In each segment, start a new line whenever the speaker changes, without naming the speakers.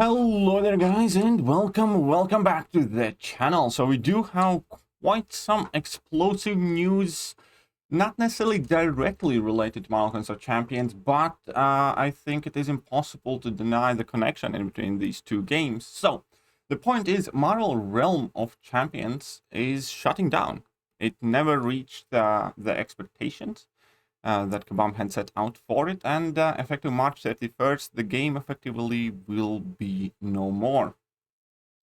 Hello there guys and welcome back to the channel. So we do have quite some explosive news, not necessarily directly related to Marvel of Champions, but I think it is impossible to deny the connection in between these two games. So the point is, Marvel Realm of Champions is shutting down. It never reached the expectations that Kabam had set out for it, and effective March 31st, the game effectively will be no more.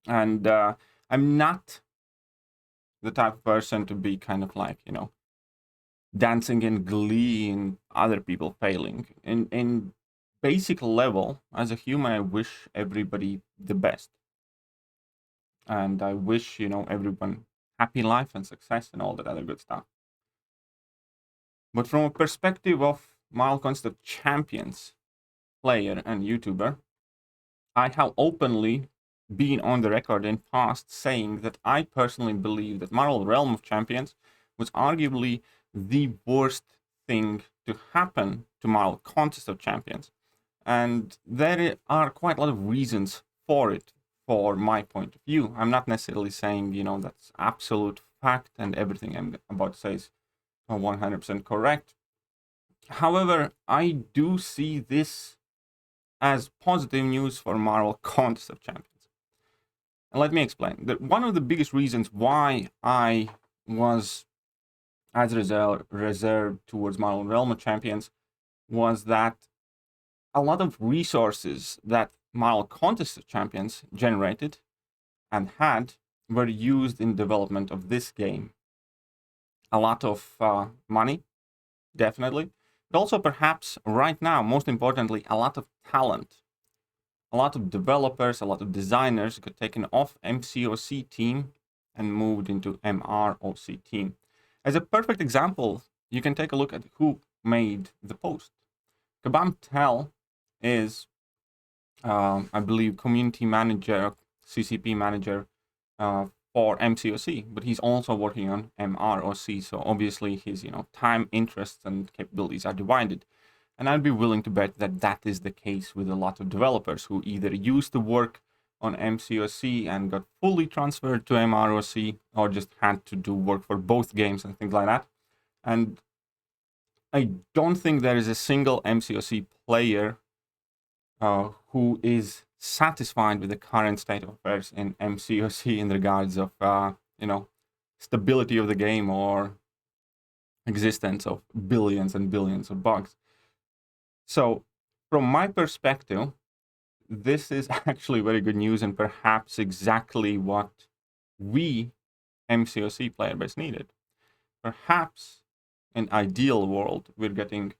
And I'm not the type of person to be kind of like, dancing in glee in other people failing. In basic level, as a human, I wish everybody the best. And I wish, everyone happy life and success and all that other good stuff. But from a perspective of Marvel Contest of Champions player and YouTuber, I have openly been on the record in past saying that I personally believe that Marvel Realm of Champions was arguably the worst thing to happen to Marvel Contest of Champions. And there are quite a lot of reasons for it, for my point of view. I'm not necessarily saying, that's absolute fact and everything I'm about to say is 100% correct. However, I do see this as positive news for Marvel Contest of Champions. And let me explain. That one of the biggest reasons why I was as reserved towards Marvel Realm of Champions was that a lot of resources that Marvel Contest of Champions generated and had were used in development of this game. A lot of money, definitely, but also perhaps right now, most importantly, a lot of talent. A lot of developers, a lot of designers got taken off MCOC team and moved into MROC team. As a perfect example, you can take a look at who made the post. Kabam Tel is, I believe, community manager, CCP manager for MCOC, but he's also working on MROC, so obviously his time, interests, and capabilities are divided. And I'd be willing to bet that that is the case with a lot of developers who either used to work on MCOC and got fully transferred to MROC, or just had to do work for both games and things like that. And I don't think there is a single MCOC player who is satisfied with the current state of affairs in MCOC in regards of stability of the game or existence of billions and billions of bugs. So from my perspective, this is actually very good news and perhaps exactly what we MCOC player base needed. Perhaps in ideal world, we're getting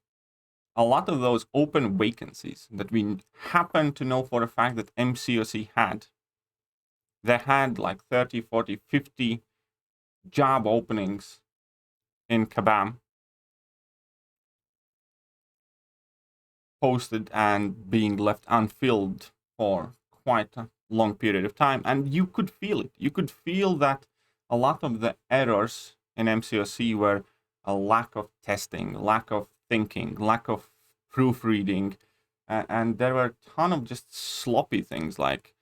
a lot of those open vacancies that we happen to know for a fact that MCOC had. They had like 30, 40, 50 job openings in Kabam posted and being left unfilled for quite a long period of time. And you could feel it. You could feel that a lot of the errors in MCOC were a lack of testing, lack of thinking, lack of proofreading, and there were a ton of just sloppy things like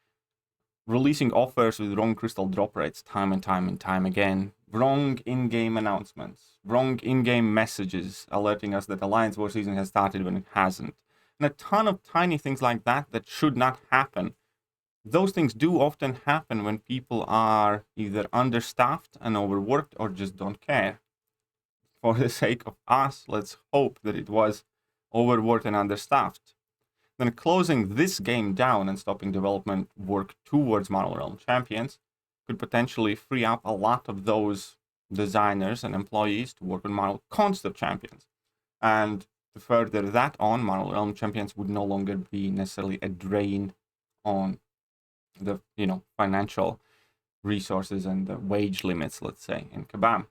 releasing offers with wrong crystal drop rates time and time again, wrong in-game announcements, wrong in-game messages alerting us that Alliance War season has started when it hasn't, and a ton of tiny things like that that should not happen. Those things do often happen when people are either understaffed and overworked or just don't care. For the sake of us, let's hope that it was overworked and understaffed. Then closing this game down and stopping development work towards Marvel Realm Champions could potentially free up a lot of those designers and employees to work on Marvel Contest of Champions. And to further that on, Marvel Realm Champions would no longer be necessarily a drain on the financial resources and the wage limits, let's say, in Kabam.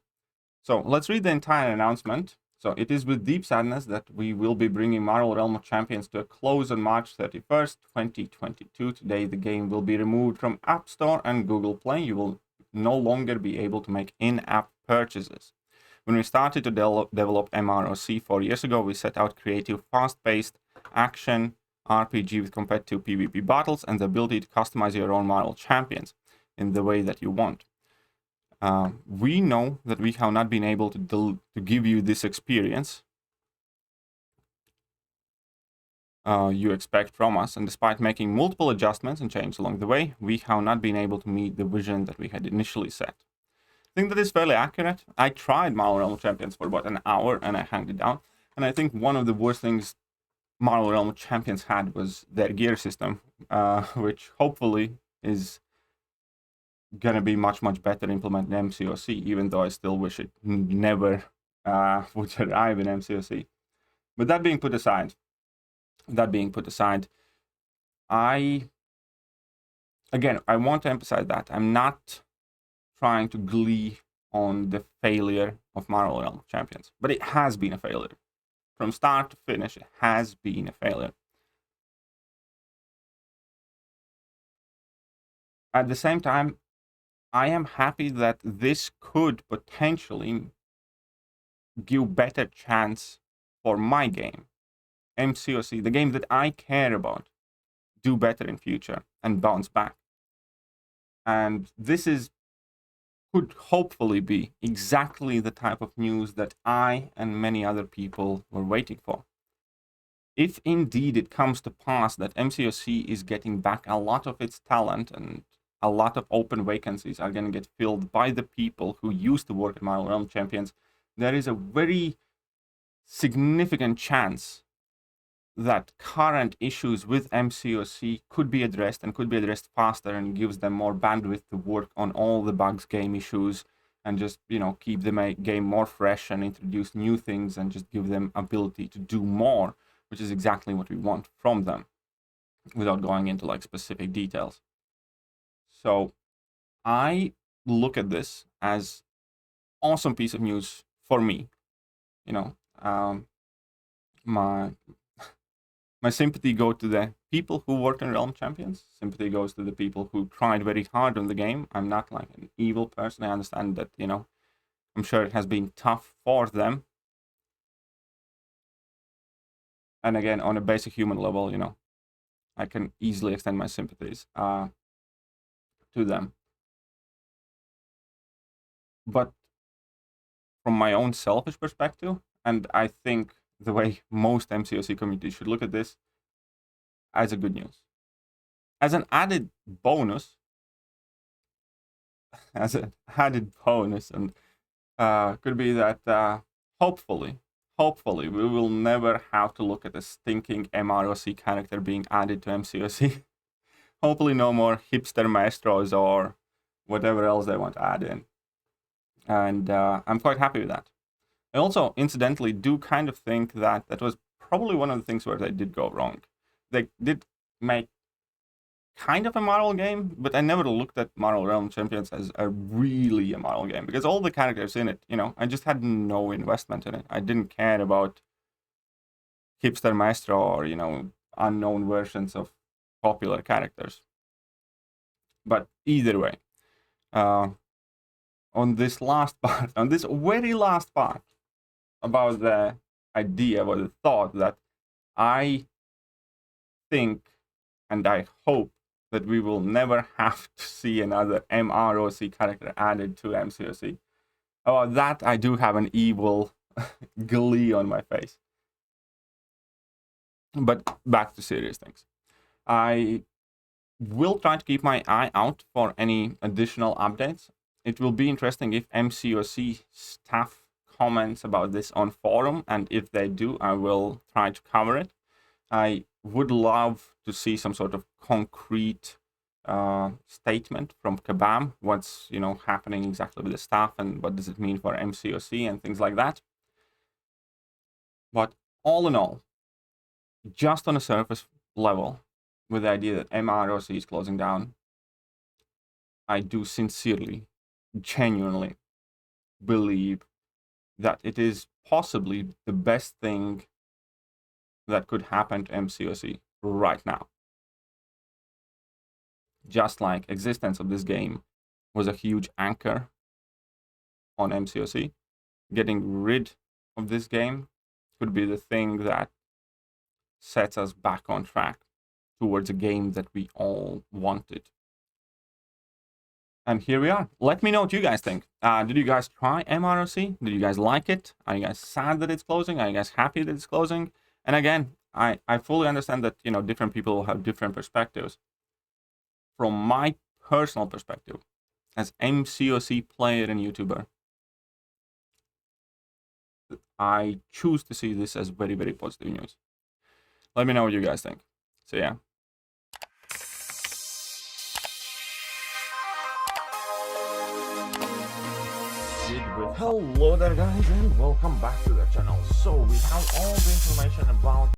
So let's read the entire announcement. So it is with deep sadness that we will be bringing Marvel Realm of Champions to a close on March 31st, 2022. Today, the game will be removed from App Store and Google Play. You will no longer be able to make in-app purchases. When we started to develop MROC 4 years ago, we set out creative, fast-paced action RPG with competitive PvP battles and the ability to customize your own model champions in the way that you want. We know that we have not been able to give you this experience you expect from us, and despite making multiple adjustments and changes along the way, we have not been able to meet the vision that we had initially set. I think that is fairly accurate. I tried Marvel Realm Champions for about an hour and I hanged it down, and I think one of the worst things Marvel Realm Champions had was their gear system, which hopefully is gonna be much better implemented in MCOC, even though I still wish it never would arrive in MCOC. But that being put aside, I want to emphasize that I'm not trying to glee on the failure of Marvel Realm Champions, but it has been a failure. From start to finish, it has been a failure. At the same time, I am happy that this could potentially give better chance for my game, MCOC, the game that I care about, do better in future and bounce back. And this could hopefully be exactly the type of news that I and many other people were waiting for. If indeed it comes to pass that MCOC is getting back a lot of its talent and a lot of open vacancies are going to get filled by the people who used to work at Marvel Realm Champions, there is a very significant chance that current issues with MCOC could be addressed and could be addressed faster, and gives them more bandwidth to work on all the bugs, game issues, and just, keep the game more fresh and introduce new things and just give them ability to do more, which is exactly what we want from them, without going into like specific details. So I look at this as awesome piece of news for me. My sympathy goes to the people who work in Realm Champions. Sympathy goes to the people who tried very hard on the game. I'm not like an evil person. I understand that, I'm sure it has been tough for them. And again, on a basic human level, I can easily extend my sympathies to them. But from my own selfish perspective, and I think the way most MCOC communities should look at this, as a good news. As an added bonus, and could be that hopefully we will never have to look at a stinking MROC character being added to MCOC. Hopefully no more hipster maestros or whatever else they want to add in. And I'm quite happy with that. I also, incidentally, do kind of think that that was probably one of the things where they did go wrong. They did make kind of a Marvel game, but I never looked at Marvel Realm Champions as a Marvel game, because all the characters in it, I just had no investment in it. I didn't care about hipster maestro or, unknown versions of popular characters. But either way, on this very last part, about the idea, about the thought that I think and I hope that we will never have to see another MROC character added to MCOC. About that, I do have an evil glee on my face. But back to serious things. I will try to keep my eye out for any additional updates. It will be interesting if MCOC staff comments about this on forum, and if they do, I will try to cover it. I would love to see some sort of concrete statement from Kabam, what's happening exactly with the staff and what does it mean for MCOC and things like that. But all in all, just on a surface level, with the idea that MROC is closing down, I do sincerely, genuinely believe that it is possibly the best thing that could happen to MCOC right now. Just like existence of this game was a huge anchor on MCOC, getting rid of this game could be the thing that sets us back on track towards a game that we all wanted. And here we are. Let me know what you guys think. Did you guys try MROC? Did you guys like it? Are you guys sad that it's closing? Are you guys happy that it's closing? And again, I fully understand that, you know, different people will have different perspectives. From my personal perspective, as MCOC player and YouTuber, I choose to see this as very, very positive news. Let me know what you guys think. So yeah. Hello there guys, and welcome back to the channel. So we have all the information about